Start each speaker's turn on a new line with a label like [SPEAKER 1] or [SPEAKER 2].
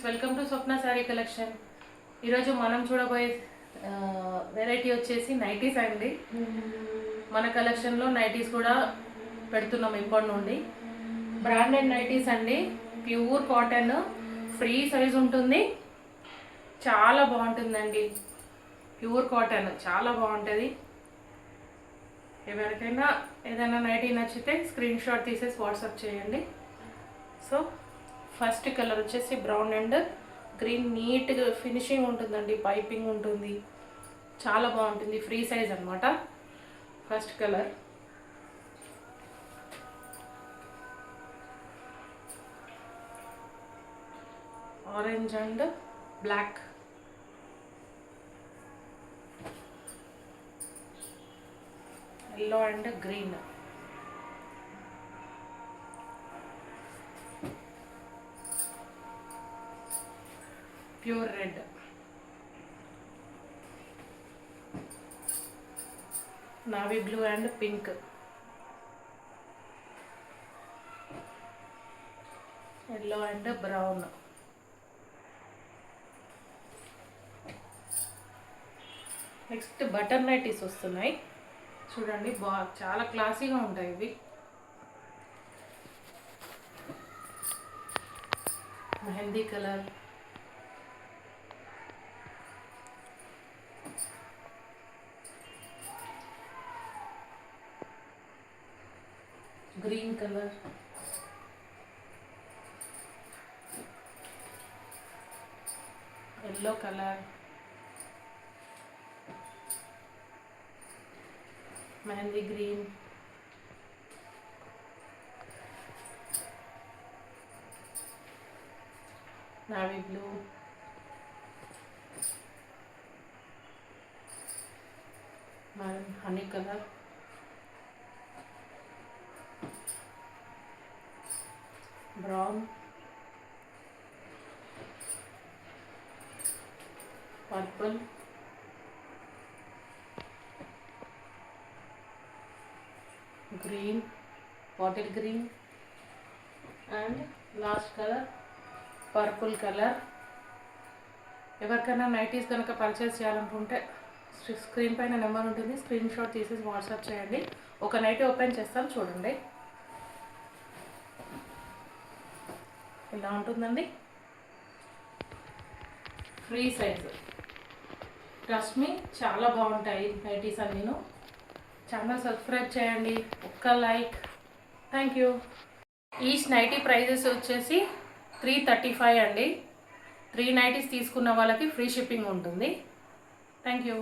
[SPEAKER 1] Welcome to Swapna sorry collection. ఈరోజు మనం చూడబోయే వెరైటీ వచ్చేసి నైటీస్ అండి. మన కలెక్షన్లో నైటీస్ కూడా పెడుతున్నాం ఇప్పటి నుండి. బ్రాండెడ్ నైటీస్ అండి, ప్యూర్ కాటన్, ఫ్రీ సైజ్ ఉంటుంది, చాలా బాగుంటుందండి. ప్యూర్ కాటన్ చాలా బాగుంటుంది. ఎవరికైనా ఏదైనా నైటీ నచ్చితే స్క్రీన్ షాట్ తీసేసి వాట్సాప్ చేయండి. సో ఫస్ట్ కలర్ వచ్చేసి బ్రౌన్ అండ్ గ్రీన్, నీట్గా ఫినిషింగ్ ఉంటుందండి, పైపింగ్ ఉంటుంది, చాలా బాగుంటుంది, ఫ్రీ సైజ్ అనమాట. First colour orange and black, yellow and green, pure red, navy blue and pink, yellow and brown, next butter nighties వస్తున్నాయి చూడండి, చాలా క్లాసీగా ఉంటాయి ఇవి. Mehndi colour, green colour, yellow colour, mehndi green, navy blue, honey colour, brown, purple, green, bottle green and last colour purple colour. ఎవరికైనా nighties కనుక purchase చేయాలనుకుంటే screen పైన నెంబర్ ఉంటుంది, స్క్రీన్ షాట్ తీసేసి వాట్సాప్ చేయండి. ఒక నైటీ ఓపెన్ చేస్తాను చూడండి, ఇలా ఉంటుందండి, ఫ్రీ సైజ్. ట్రస్ట్ మీ, చాలా బాగుంటాయి నైటీస్ అన్నీను. ఛానల్ సబ్స్క్రైబ్ చేయండి, ఒక్క like. Thank you. Each nighty prices వచ్చేసి 335 అండి. 3 నైటీస్ తీసుకున్న వాళ్ళకి ఫ్రీ షిప్పింగ్ ఉంటుంది. Thank you.